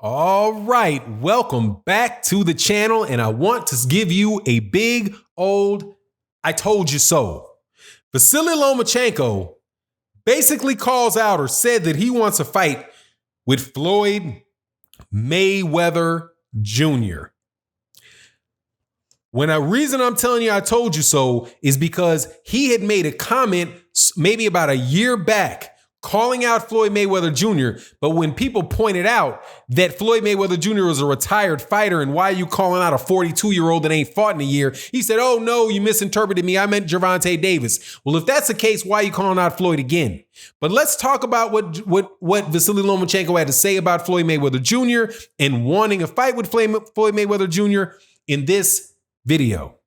All right, welcome back to the channel, and I want to give you a big old I told you so. Vasyl Lomachenko basically calls out or said that he wants a fight with Floyd Mayweather Jr. Reason I'm telling you I told you so is because he had made a comment maybe about a year back calling out Floyd Mayweather Jr. But when people pointed out that Floyd Mayweather Jr. was a retired fighter and why are you calling out a 42-year-old that ain't fought in a year, he said, oh no, you misinterpreted me. I meant Gervonta Davis. Well, if that's the case, why are you calling out Floyd again? But let's talk about what Vasyl Lomachenko had to say about Floyd Mayweather Jr. and wanting a fight with Floyd Mayweather Jr. in this video.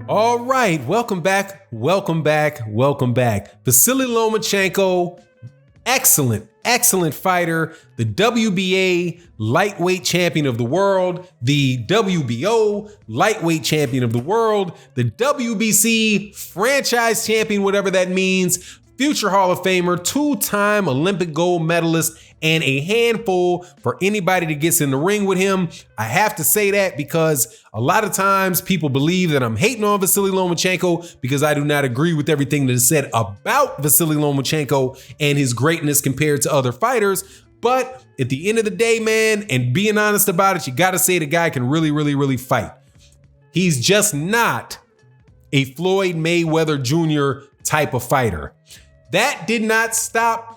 All right, welcome back. Vasyl Lomachenko, excellent fighter, the WBA lightweight champion of the world, the WBO lightweight champion of the world, the WBC franchise champion, whatever that means, future Hall of Famer, two-time Olympic gold medalist, and a handful for anybody that gets in the ring with him. I have to say that because a lot of times people believe that I'm hating on Vasyl Lomachenko because I do not agree with everything that is said about Vasyl Lomachenko and his greatness compared to other fighters. But at the end of the day, man, and being honest about it, you got to say the guy can really fight. He's just not a Floyd Mayweather Jr. type of fighter. That did not stop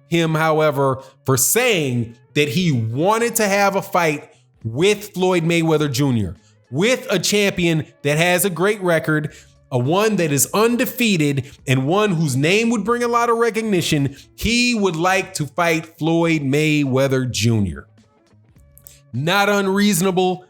him, however, for saying that he wanted to have a fight with Floyd Mayweather Jr., with a champion that has a great record, a one that is undefeated, and one whose name would bring a lot of recognition. He would like to fight Floyd Mayweather Jr. Not unreasonable.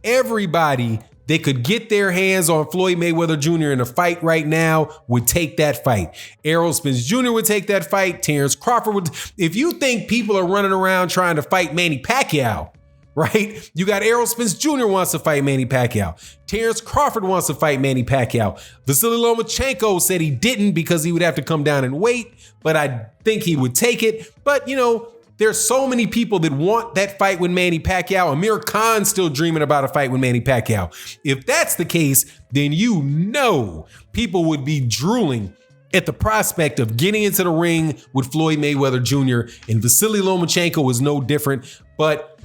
Everybody that could get their hands on Floyd Mayweather Jr. in a fight right now would take that fight. Errol Spence Jr. would take that fight. Terrence Crawford would. If you think people are running around trying to fight Manny Pacquiao, right? You got Errol Spence Jr. wants to fight Manny Pacquiao. Terrence Crawford wants to fight Manny Pacquiao. Vasyl Lomachenko said he didn't because he would have to come down and wait, but I think he would take it. But, you know, there's so many people that want that fight with Manny Pacquiao. Amir Khan's still dreaming about a fight with Manny Pacquiao. If that's the case, then you know people would be drooling at the prospect of getting into the ring with Floyd Mayweather Jr. And Vasyl Lomachenko is no different. But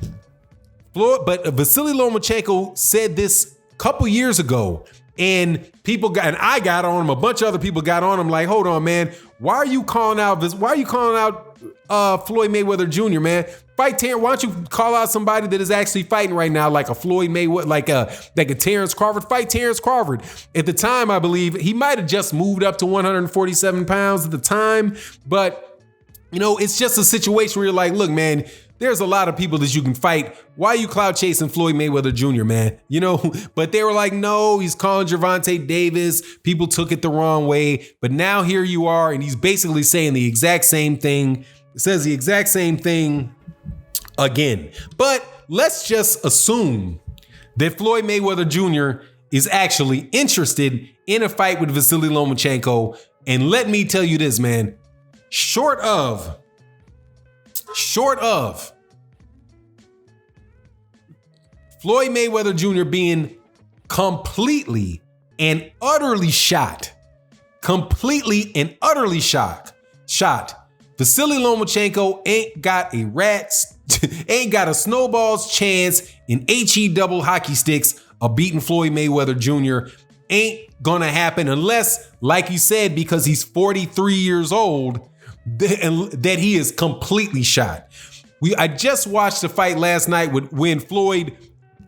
Vasyl Lomachenko said this a couple years ago, and I got on him. A bunch of other people got on him like, hold on, man. Why are you calling out Floyd Mayweather Jr., man? Fight Terrence. Why don't you call out somebody that is actually fighting right now, like a Floyd Mayweather, like a Terrence Crawford? Fight Terrence Crawford. At the time, I believe he might have just moved up to 147 pounds at the time. But, you know, it's just a situation where you're like, look, man, there's a lot of people that you can fight. Why are you clout chasing Floyd Mayweather Jr., man? You know, but they were like, no, he's calling Gervonta Davis. People took it the wrong way. But now here you are, and he's basically saying the exact same thing. It says the exact same thing again. But let's just assume that Floyd Mayweather Jr. is actually interested in a fight with Vasyl Lomachenko. And let me tell you this, man, short of Floyd Mayweather Jr. being completely and utterly shot, Vasyl Lomachenko ain't got a snowball's chance in HE double hockey sticks of beating Floyd Mayweather Jr. Ain't gonna happen unless, like you said, because he's 43 years old, that he is completely shot. I just watched the fight last night when Floyd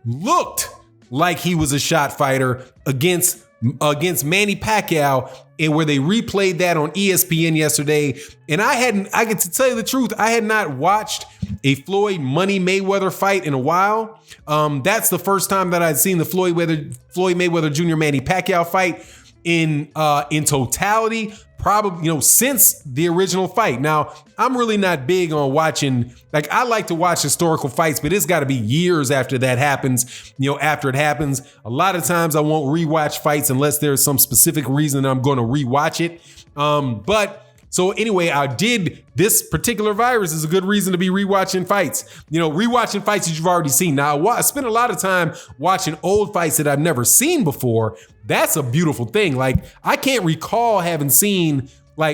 looked like he was a shot fighter against Manny Pacquiao, and where they replayed that on ESPN yesterday. And I get to tell you the truth, I had not watched a Floyd Money Mayweather fight in a while. That's the first time that I'd seen the Floyd Mayweather Jr. Manny Pacquiao fight in totality. probably, since the original fight. Now, I'm really not big on watching, like, I like to watch historical fights, but it's got to be years after that happens, after it happens. A lot of times I won't rewatch fights unless there's some specific reason I'm going to rewatch it. So anyway, this particular virus is a good reason to be rewatching fights. Rewatching fights that you've already seen. Now, I spend a lot of time watching old fights that I've never seen before. That's a beautiful thing. Like, I can't recall having seen,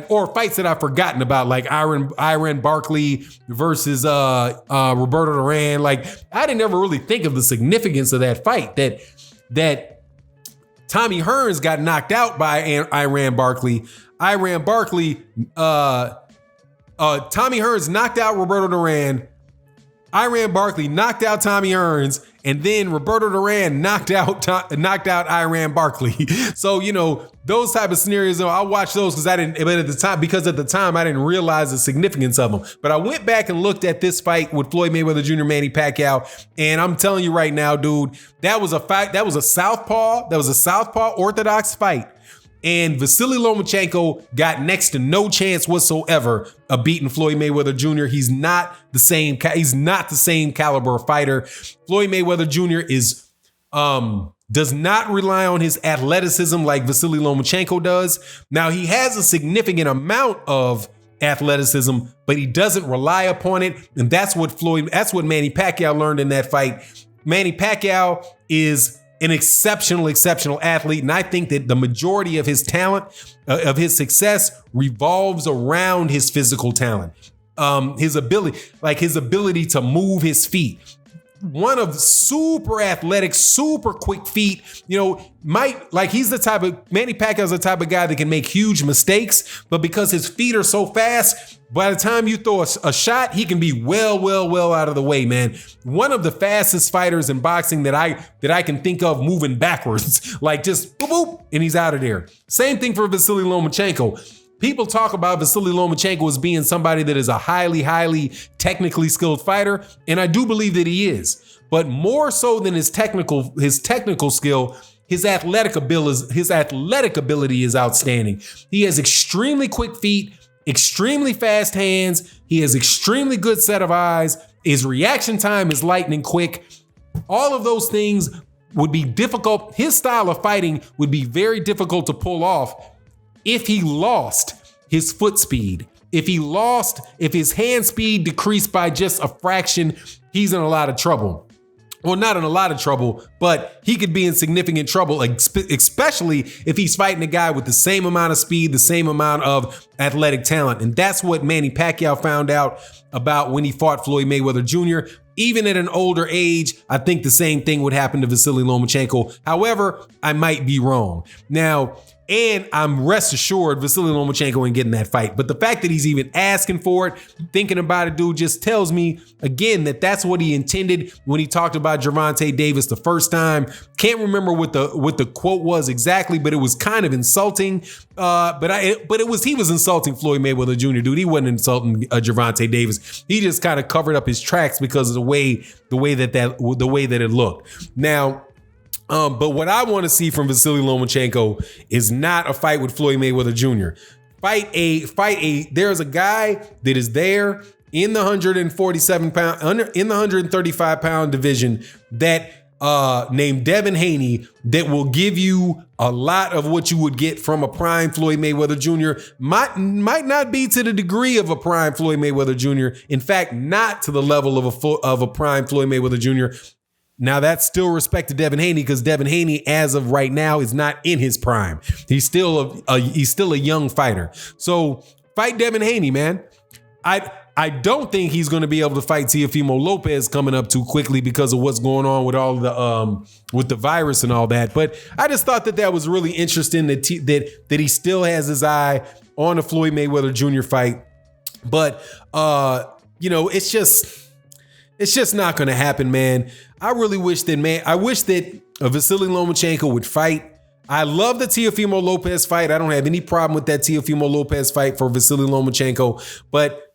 or fights that I've forgotten about, like Iran Barkley versus Roberto Duran. Like, I didn't ever really think of the significance of that fight, that Tommy Hearns got knocked out by Iran Barkley. Tommy Hearns knocked out Roberto Duran. Iran Barkley knocked out Tommy Hearns, and then Roberto Duran knocked out Iran Barkley. So, those type of scenarios, I'll watch those because at the time I didn't realize the significance of them. But I went back and looked at this fight with Floyd Mayweather Jr., Manny Pacquiao, and I'm telling you right now, dude, that was a fight. That was a southpaw orthodox fight. And Vasyl Lomachenko got next to no chance whatsoever of beating Floyd Mayweather Jr. He's not the same caliber of fighter. Floyd Mayweather Jr. does not rely on his athleticism like Vasyl Lomachenko does. Now, he has a significant amount of athleticism, but he doesn't rely upon it. And that's what Manny Pacquiao learned in that fight. Manny Pacquiao is an exceptional athlete. And I think that the majority of his talent, of his success, revolves around his physical talent. His ability to move his feet. One of super athletic, super quick feet, Manny Pacquiao's the type of guy that can make huge mistakes, but because his feet are so fast, by the time you throw a shot, he can be well out of the way, man. One of the fastest fighters in boxing that I can think of moving backwards, like just boop, boop, and he's out of there. Same thing for Vasyl Lomachenko. People talk about Vasyl Lomachenko as being somebody that is a highly technically skilled fighter, and I do believe that he is. But more so than his technical skill, his athletic ability is outstanding. He has extremely quick feet, extremely fast hands. He has extremely good set of eyes. His reaction time is lightning quick. All of those things would be difficult. His style of fighting would be very difficult to pull off if he lost his foot speed. If his hand speed decreased by just a fraction, he's in a lot of trouble. Well, not in a lot of trouble, but he could be in significant trouble, especially if he's fighting a guy with the same amount of speed, the same amount of athletic talent. And that's what Manny Pacquiao found out about when he fought Floyd Mayweather Jr. Even at an older age, I think the same thing would happen to Vasyl Lomachenko. However, I might be wrong. Now, and I'm rest assured Vasyl Lomachenko ain't getting that fight. But the fact that he's even asking for it, thinking about it, dude, just tells me again that that's what he intended when he talked about Gervonta Davis the first time. Can't remember what the quote was exactly, but it was kind of insulting. He was insulting Floyd Mayweather Jr., dude. He wasn't insulting Gervonta Davis. He just kind of covered up his tracks because of the way that it looked. Now, but what I want to see from Vasyl Lomachenko is not a fight with Floyd Mayweather Jr. There's a guy that is there in the 135 pound division that named Devin Haney that will give you a lot of what you would get from a prime Floyd Mayweather Jr. Might not be to the degree of a prime Floyd Mayweather Jr. In fact, not to the level of a prime Floyd Mayweather Jr. Now, that's still respect to Devin Haney because Devin Haney, as of right now, is not in his prime. He's still a young fighter. So fight Devin Haney, man. I don't think he's going to be able to fight Teofimo Lopez coming up too quickly because of what's going on with all the with the virus and all that. But I just thought that was really interesting that he still has his eye on the Floyd Mayweather Jr. fight. But it's just not going to happen, man. I really wish that Vasyl Lomachenko would fight. I love the Teofimo Lopez fight. I don't have any problem with that Teofimo Lopez fight for Vasyl Lomachenko. But,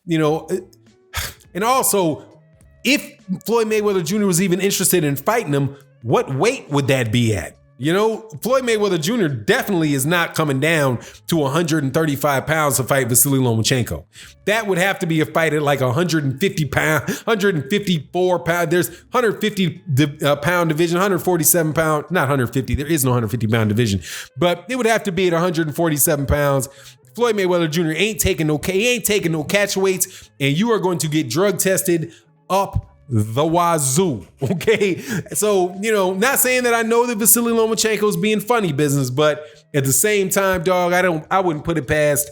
and also, if Floyd Mayweather Jr. was even interested in fighting him, what weight would that be at? You know, Floyd Mayweather Jr. definitely is not coming down to 135 pounds to fight Vasyl Lomachenko. That would have to be a fight at like 150 pound, 154 pound. There's 150 pound division, 147 pound, not 150. There is no 150 pound division, but it would have to be at 147 pounds. Floyd Mayweather Jr. ain't taking no catch weights, and you are going to get drug tested up the wazoo. Okay. So, you know, not saying that I know that Vasyl Lomachenko is being funny business, but at the same time, dog, I wouldn't put it past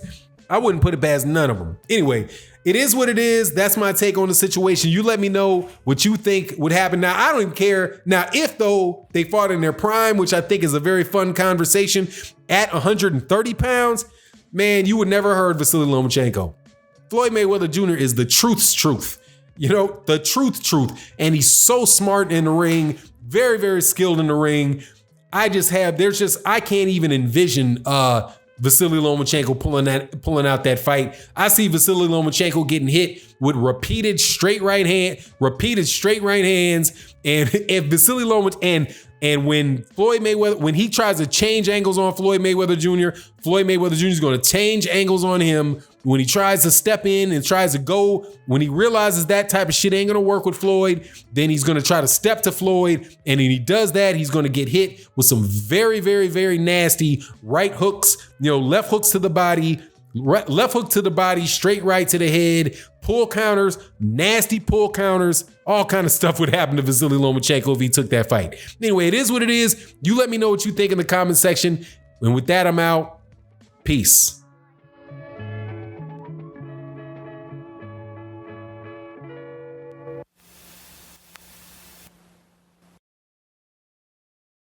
none of them. Anyway, it is what it is. That's my take on the situation. You let me know what you think would happen. Now, I don't even care. Now, if though they fought in their prime, which I think is a very fun conversation, at 130 pounds, man, you would never heard Vasyl Lomachenko. Floyd Mayweather Jr. is the truth's truth. You know, the truth. And he's so smart in the ring, very, very skilled in the ring. I can't even envision Vasyl Lomachenko pulling out that fight. I see Vasyl Lomachenko getting hit with repeated straight right hands, and if Vasyl Lomachenko and when Floyd Mayweather, when he tries to change angles on Floyd Mayweather Jr., Floyd Mayweather Jr. is going to change angles on him. When he tries to step in and tries to go, when he realizes that type of shit ain't gonna work with Floyd, then he's gonna try to step to Floyd. And when he does that, he's gonna get hit with some very, very, very nasty right hooks, you know, left hooks to the body, left hook to the body, straight right to the head, pull counters, nasty pull counters, all kind of stuff would happen to Vasyl Lomachenko if he took that fight. Anyway, it is what it is. You let me know what you think in the comment section. And with that, I'm out. Peace.